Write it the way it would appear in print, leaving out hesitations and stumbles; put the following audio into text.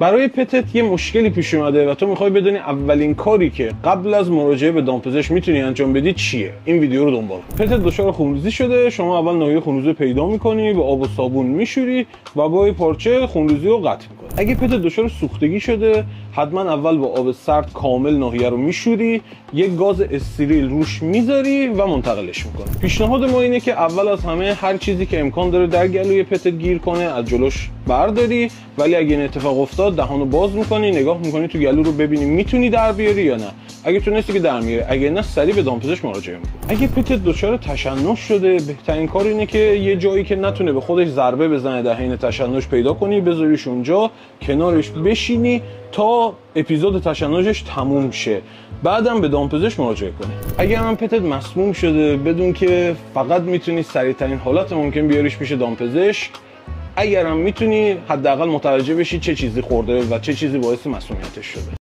برای پتت یه مشکلی پیش اومده و تو میخوای بدونی اولین کاری که قبل از مراجعه به دامپزشک میتونی انجام بدی چیه. این ویدیو رو دنبال کن. پتت دچار خونریزی شده، شما اول ناحیه خونریزی پیدا میکنی، به آب و صابون میشوری و با پارچه خونریزی رو قطع میکنی. اگه پتت دچار سوختگی شده، حتما اول با آب سرد کامل ناحیه رو میشوری، یک گاز استریل روش میذاری و منتقلش میکنی. پیشنهاد ما اینه که اول از همه هر چیزی که امکان داره در گلوی پتت گیر کنه از جلوش برداری، ولی اگه این اتفاق افتاد دهانو باز میکنی، نگاه میکنی تو گلو رو ببینی میتونی در بیاری یا نه. اگه تونستی که در میاری، اگه نه سریع به دامپزشک مراجعه میکنی. اگه پتت دچار تشنج شده، بهترین کار اینه که یه جایی که نتونه به خودش ضربه بزنه در حین تشنج پیدا کنی، بذاریش اونجا، کنارش بشینی تا اپیزود تشنجش تموم شه، بعدم به دامپزشک مراجعه کنی. اگر هم پتت مسموم شده، بدون که فقط میتونی سریعترین حالت ممکن بیاریش پیش دامپزشک. اگرم میتونی حداقل متوجه بشی چه چیزی خورده و چه چیزی باعث مسمومیتش شده.